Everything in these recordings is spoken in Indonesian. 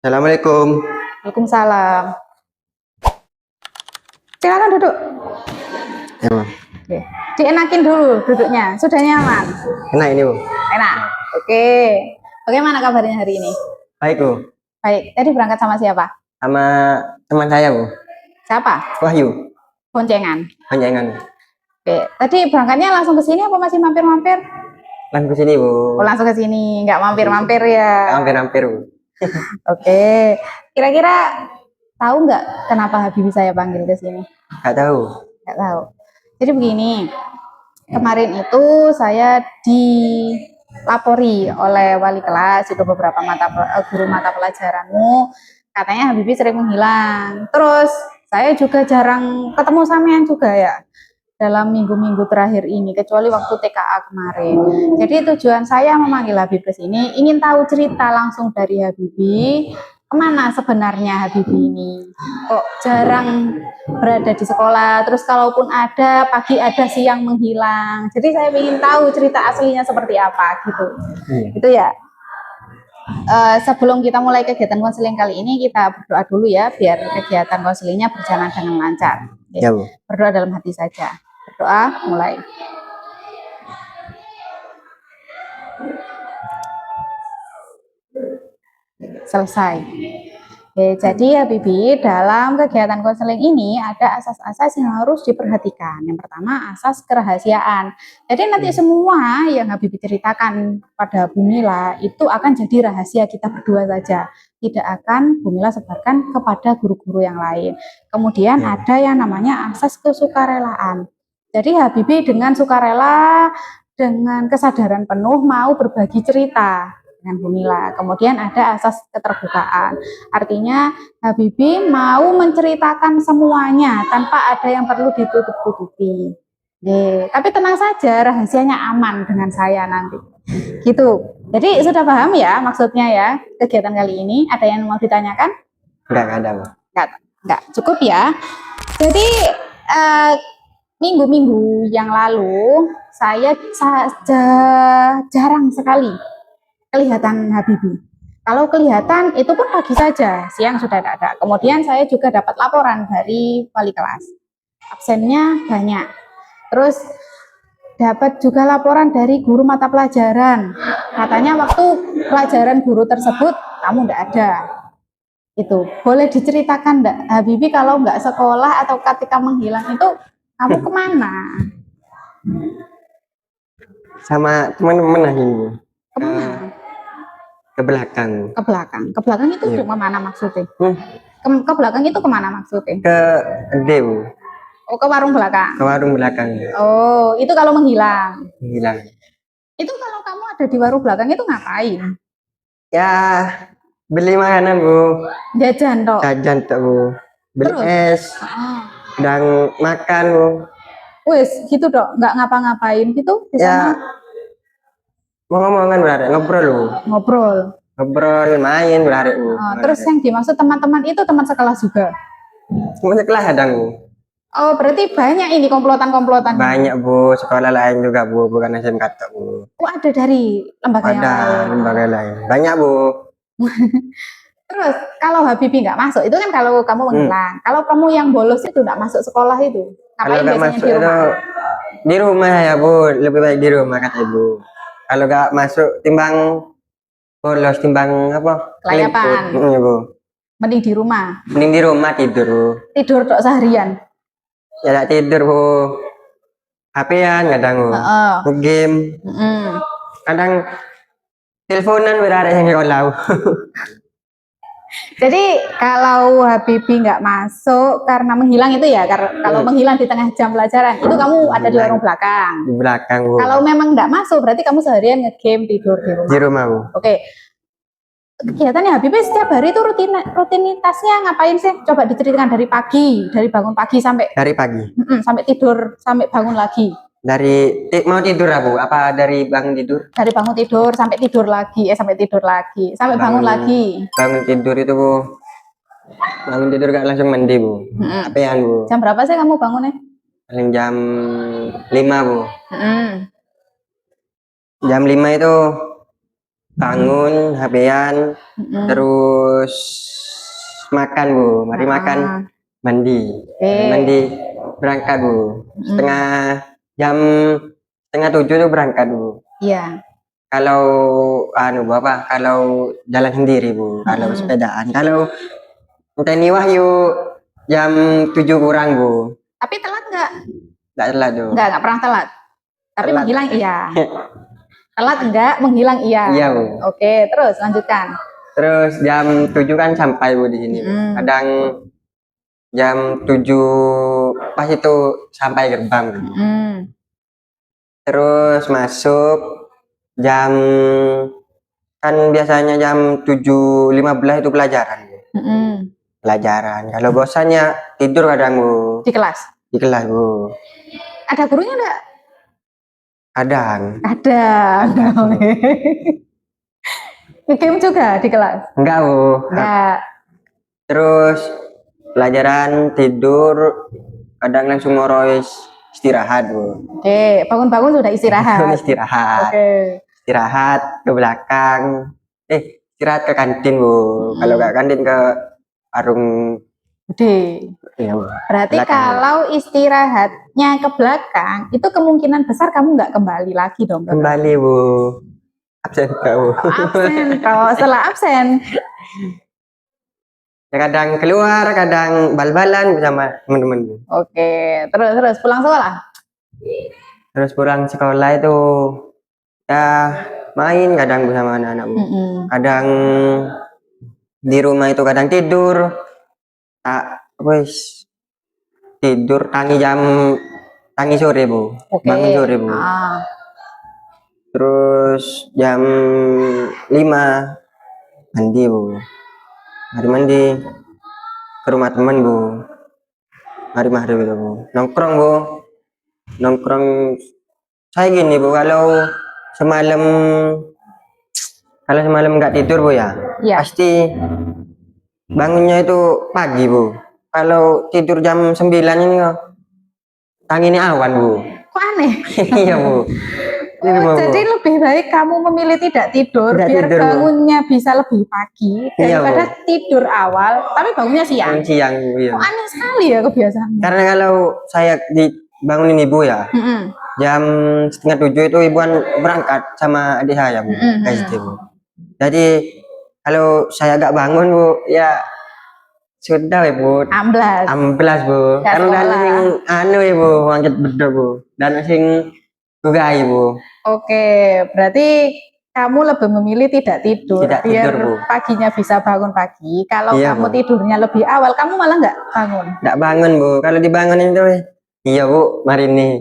Assalamualaikum. Waalaikumsalam. Silakan duduk. Ya, Bu. Oke. Dienakin dulu duduknya. Sudah nyaman? Enak ini, Bu. Enak. Oke. Bagaimana kabarnya hari ini? Baik, Bu. Baik. Tadi berangkat sama siapa? Sama teman saya, Bu. Siapa? Wahyu. Boncengan. Panjangan. Oke. Tadi berangkatnya langsung ke sini apa masih mampir-mampir? Langsung ke sini, Bu. Oh, langsung ke sini. Nggak mampir-mampir ya? Hampir-hampir, Bu. Oke. Kira-kira tahu nggak kenapa Habibie saya panggil ke sini? Nggak tahu. Nggak tahu. Jadi begini, kemarin itu saya dilapori oleh wali kelas, juga beberapa guru mata pelajaranmu, katanya Habibie sering menghilang. Terus saya juga jarang ketemu sampean juga ya dalam minggu-minggu terakhir ini, kecuali waktu TKA kemarin. Jadi tujuan saya memanggil Habibie ke sini, ingin tahu cerita langsung dari Habibie, kemana sebenarnya Habibie ini? Kok jarang berada di sekolah, terus kalaupun ada, pagi ada, siang menghilang. Jadi saya ingin tahu cerita aslinya seperti apa gitu. Itu ya. Sebelum kita mulai kegiatan konseling kali ini, kita berdoa dulu ya, biar kegiatan konselingnya berjalan dengan lancar. Ya, Bu. Berdoa dalam hati saja. Berdoa, mulai. Selesai. Oke, jadi Habibie dalam kegiatan konseling ini ada asas-asas yang harus diperhatikan. Yang pertama, asas kerahasiaan. Jadi nanti semua yang Habibie ceritakan pada Bumila itu akan jadi rahasia kita berdua saja. Tidak akan Bumila sebarkan kepada guru-guru yang lain. Kemudian ada yang namanya asas kesukarelaan. Jadi Habibie dengan sukarela, dengan kesadaran penuh mau berbagi cerita dengan Bumila. Kemudian ada asas keterbukaan. Artinya Habibie mau menceritakan semuanya tanpa ada yang perlu ditutup-tutupi. Tapi tenang saja, rahasianya aman dengan saya nanti. Gitu. Jadi sudah paham ya maksudnya ya kegiatan kali ini? Ada yang mau ditanyakan? Nggak ada, Bu. Enggak, cukup ya. Jadi minggu-minggu yang lalu saya jarang sekali kelihatan Habibie. Kalau kelihatan itu pun pagi saja, siang sudah tidak ada. Kemudian saya juga dapat laporan dari wali kelas, absennya banyak. Terus dapat juga laporan dari guru mata pelajaran, katanya waktu pelajaran guru tersebut kamu tidak ada. Itu boleh diceritakan enggak, Habibie kalau nggak sekolah atau ketika menghilang itu kamu kemana? Sama teman-teman lagi, Bu. Kemana? Ke belakang. Ke belakang. Ke belakang itu Iya. kemana maksudnya? Ke belakang itu kemana maksudnya? Ke Ede, Bu. Oh, ke warung belakang. Ke warung belakang. Oh, itu kalau menghilang. Hilang. Itu kalau kamu ada di warung belakang itu ngapain? Ya, beli makanan, Bu. Jajan toh. Jajan tuh, Bu. Beli Terus? es. Dan makan, Bu. Wes, gitu dok. Nggak ngapa-ngapain gitu di Ya, sana? mau ngomongan berarti ngobrol, Bu. Ngobrol. Ngobrol, main berarti, Bu. Terus yang dimaksud teman-teman itu teman sekelas juga? Semuanya kelas ada, Bu. Oh, berarti banyak ini komplotan-komplotan. Banyak, Bu. Sekolah lain juga, Bu. Bukan SMK, Bu. Oh, ada dari lembaga yang Ada lain. lembaga lain. Banyak, Bu. Terus kalau Habibie nggak masuk, itu kan kalau kamu menghilang. Kalau kamu yang bolos itu nggak masuk sekolah itu, Kalau ngapain nggak biasanya masuk di rumah? itu di rumah ya, Bu. Lebih baik di rumah, kata Ibu. Kalau nggak masuk, timbang bolos, timbang apa? Kelayapan. Iya, Bu. Mending di rumah. Mending di rumah tidur, Bu. Tidur tok seharian. Ya nggak tidur, Bu. HP-an kadang, Bu. Game. Kadang teleponan berada yang sekolah, Bu. Jadi kalau Habibie nggak masuk karena menghilang itu ya, kalau menghilang di tengah jam pelajaran itu kamu ada di warung belakang. Di belakang, Bu. Kalau memang nggak masuk berarti kamu seharian ngegame tidur di rumah. Di rumah, Bu. Oke. Kegiatannya Habibie setiap hari itu rutinitasnya ngapain sih? Coba diceritakan dari pagi, dari bangun pagi sampai Dari pagi. sampai tidur, sampai bangun lagi. Dari mau tidur, Bu? Apa dari bangun tidur? Dari bangun tidur sampai tidur lagi, sampai tidur lagi, sampai bangun lagi. Bangun tidur itu, Bu. Bangun tidur gak langsung mandi, Bu. Apean, Bu. Jam berapa sih kamu bangunnya? Paling jam 5, Bu. Mm. Jam 5 itu bangun, HP-an, terus makan Bu, mari makan, mandi, mandi, berangkat Bu, jam setengah 7 tuh berangkat Bu. Iya. Kalau Bapak, kalau jalan sendiri Bu, kalau sepedaan, kalau Teni Wahyu jam 7 kurang Bu. Tapi telat nggak? Nggak telat tuh. Nggak pernah telat. Tapi telat. Menghilang iya. Telat enggak, menghilang iya. Iya Bu. Oke, terus lanjutkan. Terus jam 7 kan sampai Bu di sini. Kadang jam 7 pas itu sampai gerbang. Terus masuk jam kan biasanya jam 7.15 itu pelajaran. Pelajaran. Kalau bosannya tidur kadang Bu. Di kelas? Di kelas Bu. Ada gurunya enggak? Kadang. Ada. Game juga di kelas? Enggak Bu. Enggak. Terus pelajaran tidur kadang langsung ngorois istirahat Bu. Oke, bangun-bangun sudah istirahat. Istirahat. Oke. Istirahat ke belakang. Istirahat ke kantin Bu. Kalau nggak kantin ke warung gede. Ya, berarti belakang. Kalau istirahatnya ke belakang, itu kemungkinan besar kamu nggak kembali lagi dong? Kembali Bu. Absen Bu. Absen. Kalau setelah absen. Ya, kadang keluar, kadang bal-balan bersama teman-teman. Oke, terus pulang sekolah? Terus pulang sekolah itu ya main kadang bersama anak-anak Bu. Kadang di rumah itu kadang tidur. Tidur tangi sore Bu. Bangun sore Bu. Terus jam 5 mandi Bu. Mandi ke rumah teman Bu. Mari itu Bu. Nongkrong Bu. Nongkrong saya gini Bu, kalau semalam nggak tidur Bu ya. Pasti bangunnya itu pagi Bu. Kalau tidur jam 9 ini ini awan Bu. Kok aneh? Iya Bu. Jadi lebih baik kamu memilih tidak tidur biar bangunnya bisa lebih pagi daripada tidur awal tapi bangunnya siang. Iya. Kok aneh sekali ya kebiasaan. Karena kalau saya dibangunin ibu ya, jam setengah 7 itu ibuan berangkat sama adik saya Bu, SD Bu. Jadi kalau saya agak bangun Bu, ya sudah Bu. Amblas Bu. Karena dan Ibu angkat bedok Bu. Dan sing tugai Bu. Oke, berarti kamu lebih memilih tidak tidur biar Bu. Paginya bisa bangun pagi. Kalau kamu tidurnya lebih awal, kamu malah nggak bangun? Nggak bangun Bu. Kalau dibangunin itu, iya Bu, mari nih.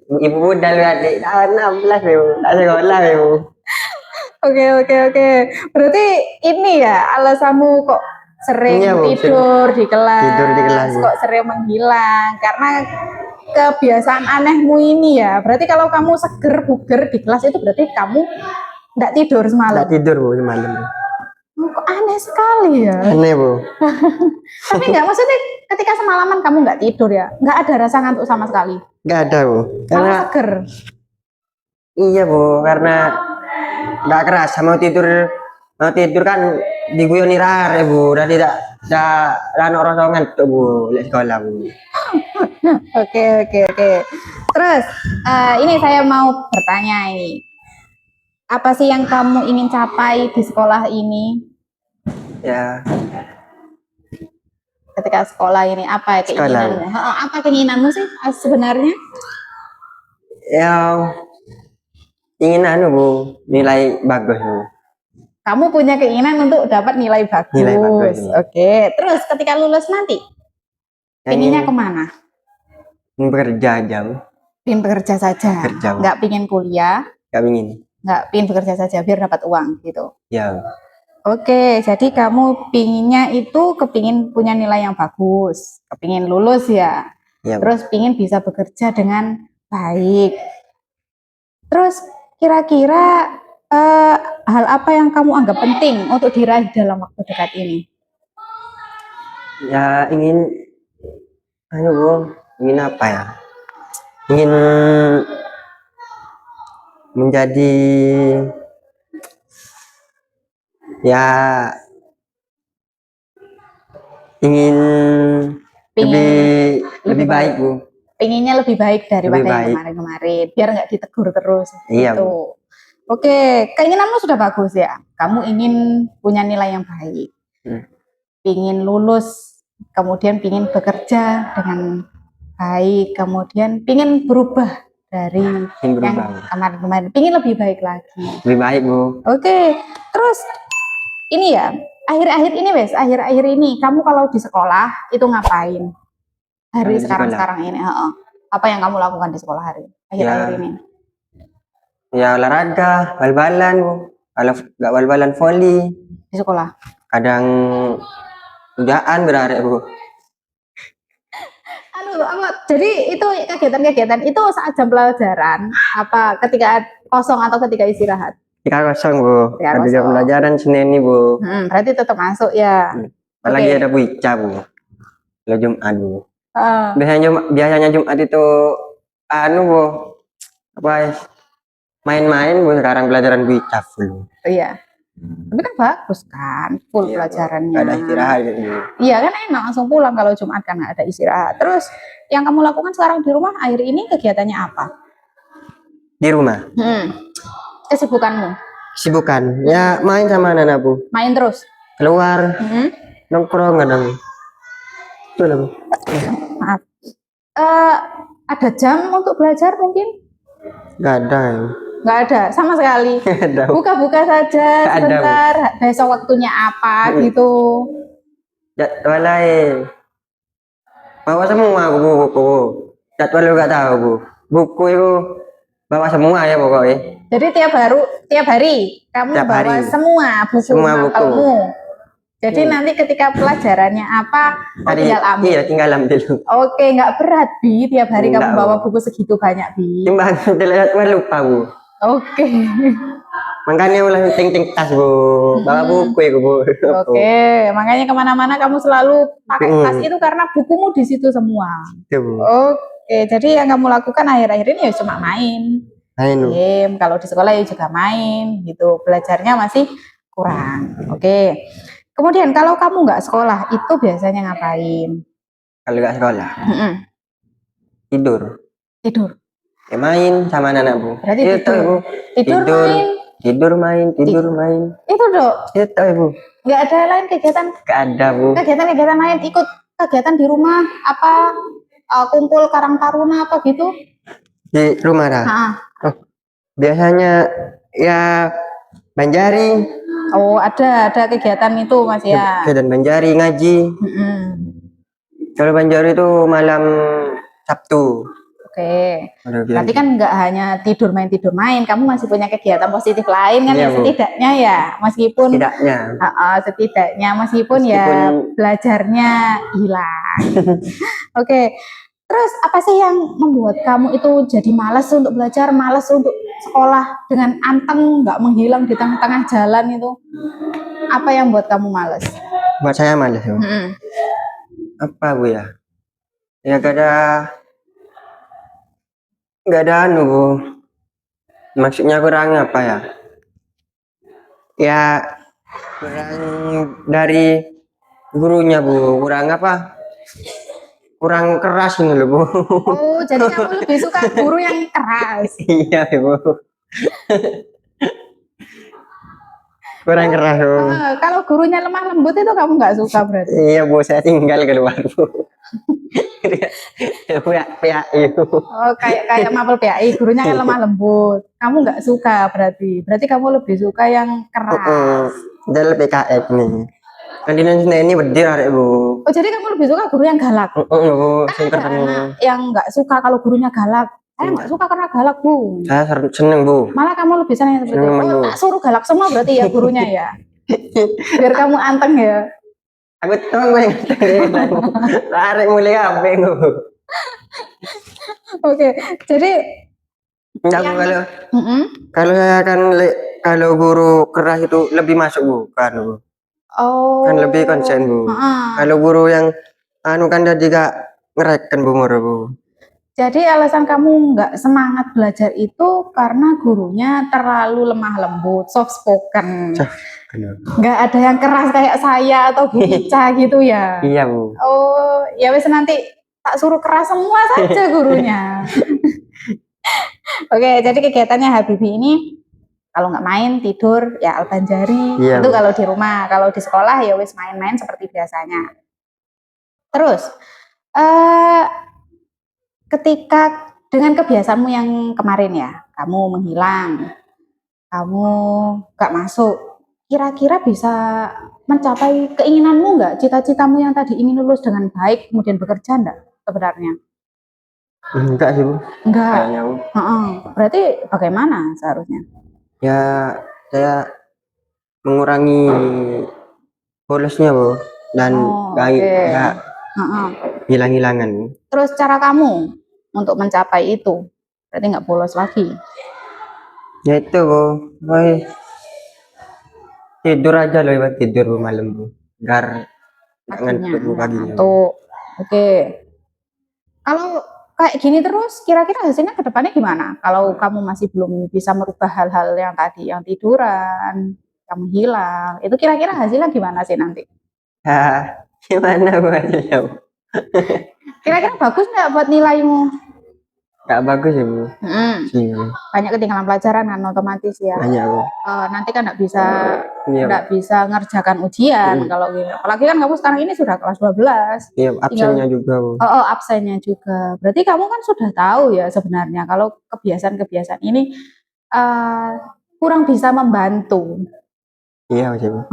Ibu udah lu adik, 16 Bu, tak sekolah Bu. Oke. Berarti ini ya alasanmu kok sering tidur di kelas, kok sering menghilang karena kebiasaan anehmu ini ya. Berarti kalau kamu seger buger di kelas itu berarti kamu nggak tidur semalam? Nggak tidur Bu semalam. Kok aneh sekali ya? Aneh Bu. Tapi nggak, maksudnya ketika semalaman kamu nggak tidur ya, nggak ada rasa ngantuk sama sekali? Nggak ada Bu. Karena seger? Iya Bu, karena nggak kerasa mau tidur kan diguyoni rare Bu, dan tidak orang ngantuk Bu di sekolah Bu. Oke. Terus ini saya mau bertanya ini, apa sih yang kamu ingin capai di sekolah ini? Ya. Ketika sekolah ini apa keinginanmu? Apa keinginanmu sih sebenarnya? Ya, ingin Bu, nilai bagus Bu. Kamu punya keinginan untuk dapat nilai bagus. Oke. Terus ketika lulus nanti, pinginnya kemana? Bekerja aja Bu. Pingin bekerja saja. Nggak pingin kuliah? Nggak pingin. Nggak pingin bekerja saja biar dapat uang gitu. Ya. Oke, jadi kamu pinginnya itu kepingin punya nilai yang bagus, kepingin lulus ya. Terus pingin bisa bekerja dengan baik. Terus kira-kira hal apa yang kamu anggap penting untuk diraih dalam waktu dekat ini? Ya ingin Bu, ingin apa ya? Ingin menjadi Ya ingin lebih baik Bu. Pengennya lebih baik daripada Lebih yang baik. kemarin-kemarin, biar nggak ditegur terus. Iya, Gitu. Oke, keinginanmu sudah bagus ya. Kamu ingin punya nilai yang baik, ingin lulus, kemudian ingin bekerja dengan baik, kemudian ingin berubah dari yang kemarin-kemarin, ingin lebih baik lagi. Lebih baik Bu. Oke, terus ini ya, akhir-akhir ini wes, akhir-akhir ini kamu kalau di sekolah itu ngapain? Hari sekarang ini, apa yang kamu lakukan di sekolah hari akhir-akhir ini? Ya olahraga, bal-balan Bu. Kalau nggak bal-balan voli Di sekolah. kadang udahan berarek Bu. Jadi itu kegiatan-kegiatan itu saat jam pelajaran apa ketika kosong atau ketika istirahat? Ketika kosong Bu. Ada jam pelajaran Senin nih Bu. Berarti tetap masuk ya. Apalagi ada Bu Ica Bu. Kalau Jumat Bu. Biasanya Jumat itu Bu, apa main-main Bu, sekarang pelajaran Bu Ica full. Iya. Tapi kan bagus kan, full pelajarannya. Ada istirahat gitu. Iya kan enak langsung pulang kalau Jumat kan ada istirahat. Terus yang kamu lakukan sekarang di rumah akhir ini kegiatannya apa? Di rumah. Kesibukanmu? Kesibukan, ya main sama anak Bu. Main terus? Keluar, nongkrong kadang. Itu lah Bu. Maaf. Ada jam untuk belajar mungkin? Gak ada ya. Nggak ada sama sekali. Buka-buka saja sebentar. Besok waktunya apa gitu. Jadwalnya bawa semua buku. Jadwal juga tahu Bu. Buku itu bawa semua ya pokoknya. Jadi tiap hari kamu bawa semua buku mapelmu. Jadi nanti ketika pelajarannya apa, tinggal ambil. Iya, tinggal ambil. Oke, nggak berat Bi. Tiap hari kamu bawa buku segitu banyak Bi. Timbang lupa Bu. Oke. Makanya ulah ting tas Bu, bawa buku ya Bu. Oke, makanya kemana-mana kamu selalu pakai tas itu karena bukumu di situ semua. Oke, jadi yang kamu lakukan akhir-akhir ini ya cuma main. Game, kalau di sekolah ya juga main gitu. Belajarnya masih kurang. Oke. Kemudian kalau kamu nggak sekolah itu biasanya ngapain? Kalau nggak sekolah, tidur. Ya main sama anak Bu. Berarti tidur. Tidur main. Itu Dok. Itu Bu. Nggak ada lain kegiatan? Nggak ada Bu. Kegiatan lain ikut kegiatan di rumah apa kumpul karang taruna apa gitu? Di rumah dah. Oh, biasanya ya banjari. Oh ada kegiatan itu Mas ya? Kegiatan banjari ngaji. Kalau banjari itu malam Sabtu. Oke. Berarti kan nggak hanya tidur main, kamu masih punya kegiatan positif lain kan ya setidaknya ya, meskipun setidaknya meskipun ya belajarnya hilang. Oke. Terus apa sih yang membuat kamu itu jadi malas untuk belajar, malas untuk sekolah dengan anteng nggak menghilang di tengah-tengah jalan itu? Apa yang buat kamu malas? Buat saya malas Bu. Apa Bu ya? Ya gak ada Bu. Maksudnya kurang apa ya? Ya kurang dari gurunya Bu. Kurang apa? Kurang keras ini loh Bu. Oh jadi kamu lebih suka guru yang keras? Iya Bu. Kurang keras Bu. Kalau gurunya lemah lembut itu kamu nggak suka berarti? Iya Bu, saya tinggal keluar Bu. PAI. Oh kayak mapel PAI, gurunya kan lemah lembut. Kamu nggak suka berarti kamu lebih suka yang keras. Jadi PKF nih. Kandinan ini berdiri arek Bu. Oh jadi kamu lebih suka guru yang galak? Yang nggak suka kalau gurunya galak. Saya nggak suka karena galak Bu. Saya seneng Bu. Malah kamu lebih senang seperti itu. Oh, tak suruh galak semua berarti ya gurunya ya. Biar kamu anteng ya. Aku tahu gue yang tarik mulai apa Bu. Oke, jadi kalau saya kan kalau guru keras itu lebih masuk Bu kan Bu. Oh. Kan lebih konsen Bu. Kalau guru yang kan dia juga ngereken Bu. Jadi alasan kamu nggak semangat belajar itu karena gurunya terlalu lemah lembut, soft spoken. Nggak ada yang keras kayak saya atau Bu Ica gitu ya? Iya Bu. Oh, ya wes nanti tak suruh keras semua saja gurunya. Oke, jadi kegiatannya Habibie ini kalau nggak main tidur ya Albanjari. Iya, Itu Bu. kalau di rumah, kalau di sekolah ya wes main-main seperti biasanya. Terus ketika dengan kebiasaanmu yang kemarin ya, kamu menghilang, kamu nggak masuk, kira-kira bisa mencapai keinginanmu nggak? Cita-citamu yang tadi ingin lulus dengan baik, kemudian bekerja enggak sebenarnya? Enggak sih Bu. Enggak. Kayaknya Bu. Berarti bagaimana seharusnya? Ya saya mengurangi bolosnya Bu dan nggak hilang-hilangan. Terus cara kamu untuk mencapai itu berarti nggak bolos lagi? Ya itu Bu, boy, tidur aja loh, Ibu. Tidur Bu malam Bu, biar nggak ngantuk Bu paginya. Oke. Kalau kayak gini terus, kira-kira hasilnya ke depannya gimana? Kalau kamu masih belum bisa merubah hal-hal yang tadi, yang tiduran, kamu hilang, itu kira-kira hasilnya gimana sih nanti? Ya, gimana Bu hasilnya Bu? Kira-kira bagus nggak buat nilaimu? Nggak bagus ya Bu. Iya. Banyak ketinggalan pelajaran kan otomatis ya. Banyak Bu. Nanti kan nggak bisa Iya. bisa ngerjakan ujian kalau gitu. Apalagi kan kamu sekarang ini sudah kelas 12. Iya, absennya juga Bu. Absennya juga. Berarti kamu kan sudah tahu ya sebenarnya kalau kebiasaan-kebiasaan ini kurang bisa membantu. Iya Bu.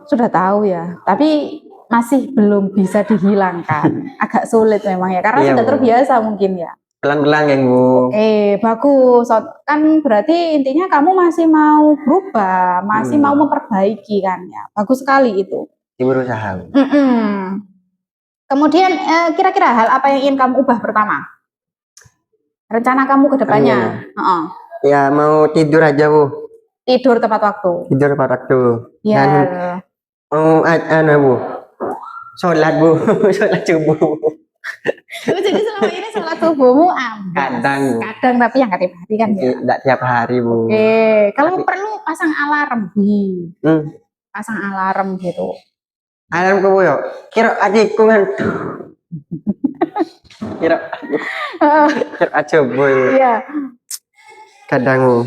Sudah tahu ya. Tapi masih belum bisa dihilangkan. Agak sulit memang ya karena Iya, sudah Bu. terbiasa mungkin ya. Pelan-pelan ya Bu. Bagus. Kan berarti intinya kamu masih mau berubah, masih mau memperbaiki kan ya. Bagus sekali itu. Berusaha. Kemudian kira-kira hal apa yang ingin kamu ubah pertama? Rencana kamu ke depannya? Ya mau tidur aja Bu. Tidur tepat waktu. Tidur tepat waktu. Ya. Dan Bu. Sholat Bu, sholat subuh. Jadi selama ini sholat subuhmu Kadang tapi yang nggak tiap hari kan ya? Tidak tiap hari Bu. Kalau perlu pasang alarm pasang alarm gitu. Alarm Bu yo, kira adikku kan. kira aja Bu. Iya. Kadang Bu,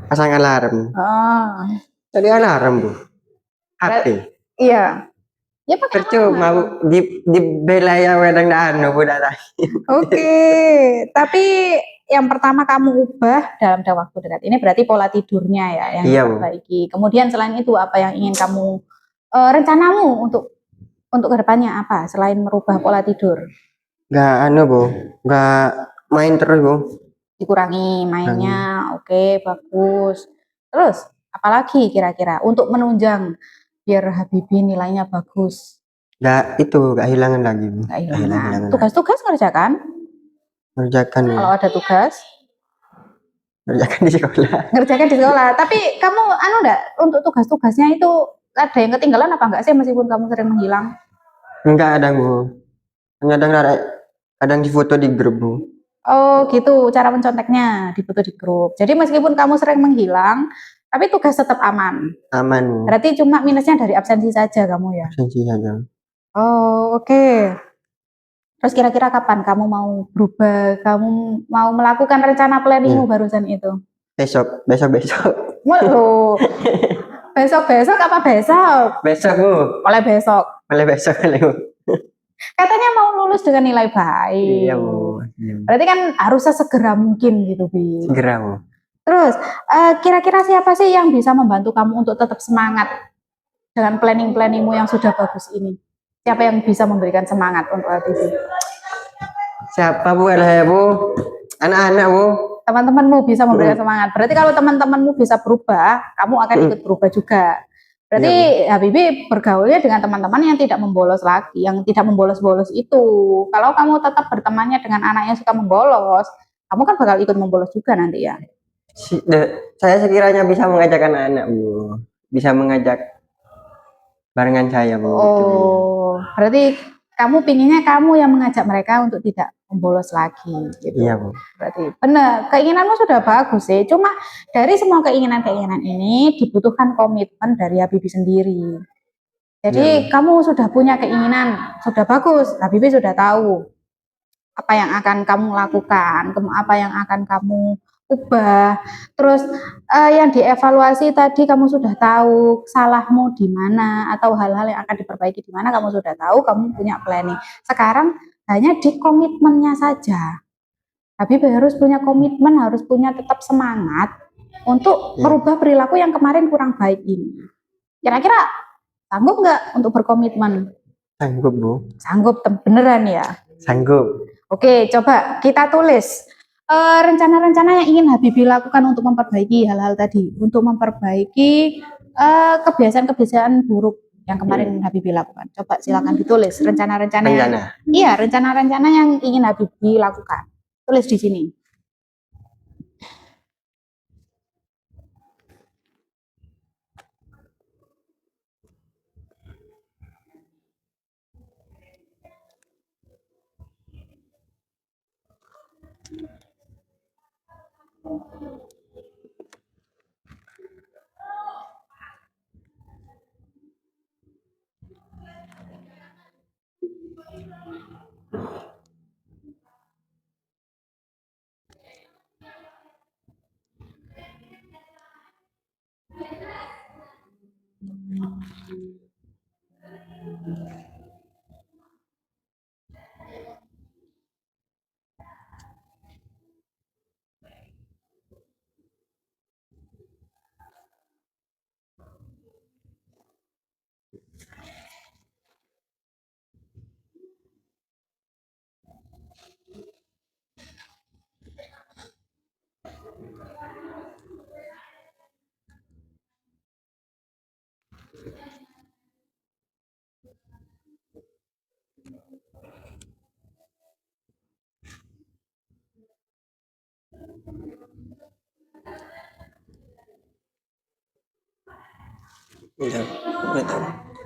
pasang alarm. Jadi alarm Bu. HP. Iya. Ya pakai percuma Bu, di bela ya wedang dano Bu datang. Tapi yang pertama kamu ubah dalam waktu dekat ini berarti pola tidurnya ya yang diperbaiki. Kemudian selain itu apa yang ingin kamu rencanamu untuk kedepannya apa selain merubah pola tidur? Nggak Bu, nggak main terus Bu. Dikurangi mainnya, oke bagus. Terus apalagi kira-kira untuk menunjang biar Habibie nilainya bagus? Nggak hilangan lagi Bu. Nggak hilangan. Tugas-tugas ngerjakan? Ngerjakan. Kalau ada tugas? Ngerjakan di sekolah. Ngerjakan di sekolah. Tapi kamu enggak untuk tugas-tugasnya itu ada yang ketinggalan apa enggak sih meskipun kamu sering menghilang? Enggak ada Bu. Kadang difoto di grup Bu. Oh gitu cara menconteknya, difoto di grup. Jadi meskipun kamu sering menghilang, tapi tugas tetap aman. Aman. Berarti cuma minusnya dari absensi saja kamu ya? Absensi saja. Oh oke. Terus kira-kira kapan kamu mau berubah? Kamu mau melakukan rencana planningmu barusan itu? Besok. Loh. Besok apa besok? Besok Bu. Mulai besok. Bu. Katanya mau lulus dengan nilai baik. Iya Bu. Berarti kan harus sesegera mungkin gitu Bi. Segera Bu. Terus kira-kira siapa sih yang bisa membantu kamu untuk tetap semangat dengan planningmu yang sudah bagus ini? Siapa yang bisa memberikan semangat untuk Habibie? Siapa Bu? Ada Bu. Anak-anak Bu. Teman-temanmu bisa memberikan semangat. Berarti kalau teman-temanmu bisa berubah, kamu akan ikut berubah juga. Berarti Habibie bergaulnya dengan teman-teman yang tidak membolos lagi, yang tidak membolos-bolos itu. Kalau kamu tetap bertemannya dengan anak yang suka membolos, kamu kan bakal ikut membolos juga nanti ya. Saya sekiranya bisa mengajak anak-anak Bu, bisa mengajak barengan saya Bu. Berarti kamu pinginnya kamu yang mengajak mereka untuk tidak membolos lagi gitu. Iya, Bu. Berarti benar, keinginanmu sudah bagus sih. Cuma dari semua keinginan-keinginan ini dibutuhkan komitmen dari Habibie sendiri. Jadi kamu sudah punya keinginan, sudah bagus. Habibie sudah tahu apa yang akan kamu lakukan, apa yang akan kamu ubah. Terus yang dievaluasi tadi kamu sudah tahu salahmu di mana atau hal-hal yang akan diperbaiki di mana kamu sudah tahu, kamu punya planning. Sekarang hanya di komitmennya saja. Habibie harus punya komitmen, harus punya tetap semangat untuk merubah perilaku yang kemarin kurang baik ini. Kira-kira sanggup nggak untuk berkomitmen? Sanggup, Bu. Sanggup, beneran ya? Sanggup. Oke, coba kita tulis rencana-rencana yang ingin Habibie lakukan untuk memperbaiki hal-hal tadi, untuk memperbaiki kebiasaan-kebiasaan buruk yang kemarin Habibie lakukan. Coba silakan ditulis rencana-rencana. Iya, rencana-rencana yang ingin Habibie lakukan. Tulis di sini.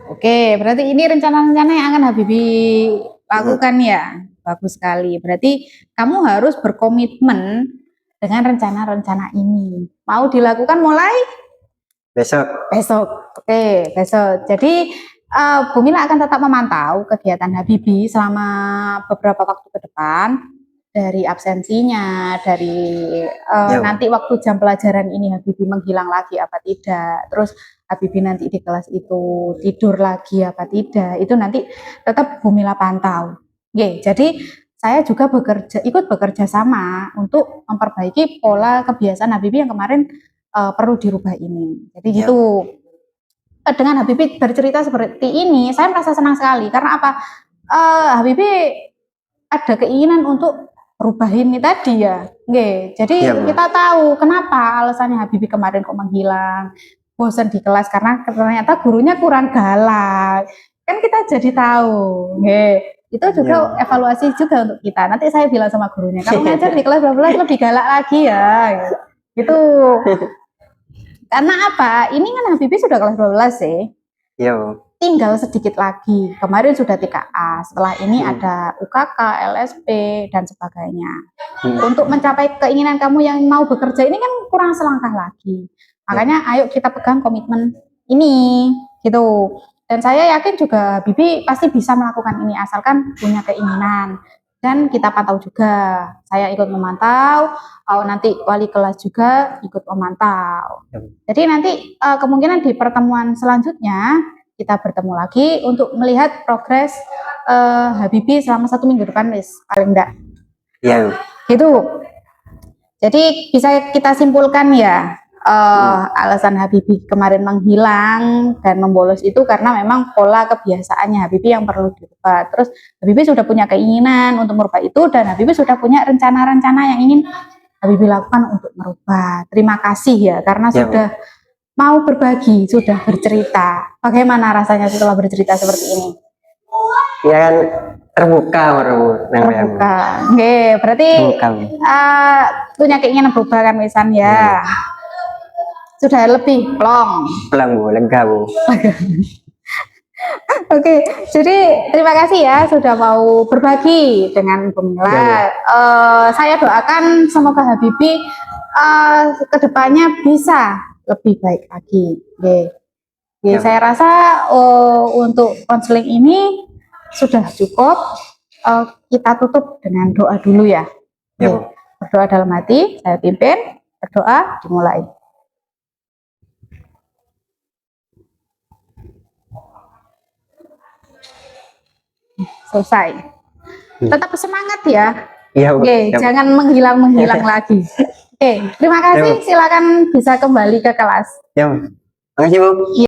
Oke, berarti ini rencana-rencana yang akan Habibie lakukan ya. Bagus sekali. Berarti kamu harus berkomitmen dengan rencana-rencana ini. Mau dilakukan mulai besok. Besok. Oke, besok. Jadi Bu Mila akan tetap memantau kegiatan Habibie selama beberapa waktu ke depan. Dari absensinya, dari nanti waktu jam pelajaran ini Habibie menghilang lagi apa tidak, terus Habibie nanti di kelas itu tidur lagi apa tidak, itu nanti tetap Bu Mila pantau. Oke, jadi saya juga ikut bekerja sama untuk memperbaiki pola kebiasaan Habibie yang kemarin perlu dirubah ini. Jadi gitu. Dengan Habibie bercerita seperti ini, saya merasa senang sekali karena apa? Habibie ada keinginan untuk rubah ini tadi ya. Nggih. Jadi kita tahu kenapa alasannya Habibie kemarin kok menghilang, bosan di kelas karena ternyata gurunya kurang galak. Kan kita jadi tahu. Nggih. Itu juga evaluasi juga untuk kita. Nanti saya bilang sama gurunya, kamu ngajar di kelas 12 lebih galak lagi ya. Gitu. Karena apa? Ini kan Habibie sudah kelas 12 sih. Iya. Tinggal sedikit lagi. Kemarin sudah TKA. Setelah ini ada UKK, LSP, dan sebagainya. Untuk mencapai keinginan kamu yang mau bekerja ini kan kurang selangkah lagi. Makanya ayo kita pegang komitmen ini. Gitu. Dan saya yakin juga Habibie pasti bisa melakukan ini asalkan punya keinginan. Dan kita pantau juga. Saya ikut memantau, nanti wali kelas juga ikut memantau. Jadi nanti kemungkinan di pertemuan selanjutnya kita bertemu lagi untuk melihat progres Habibie selama 1 minggu depan, wis paling enggak. Iya. Gitu. Jadi bisa kita simpulkan ya, alasan Habibie kemarin menghilang dan membolos itu karena memang pola kebiasaannya Habibie yang perlu dirubah. Terus Habibie sudah punya keinginan untuk merubah itu dan Habibie sudah punya rencana-rencana yang ingin Habibie lakukan untuk merubah. Terima kasih ya karena sudah mau berbagi, sudah bercerita. Bagaimana rasanya setelah bercerita seperti ini? Ya kan terbuka, terbuka. Oke, berarti punya keinginan berubah kan Wisan ya? Sudah lebih plong. Plong Bu, lega Bu. Oke, jadi terima kasih ya sudah mau berbagi dengan Bu Mila. Saya doakan semoga Habibie kedepannya bisa lebih baik lagi. Oke, saya rasa untuk konseling ini sudah cukup. Kita tutup dengan doa dulu ya. Oke, berdoa dalam hati, saya pimpin. Berdoa, dimulai. Selesai. Tetap semangat ya. Iya, Bu. Oke, jangan menghilang lagi. Oke, terima kasih. Silakan bisa kembali ke kelas. Ya, Bu. Makasih, Bu.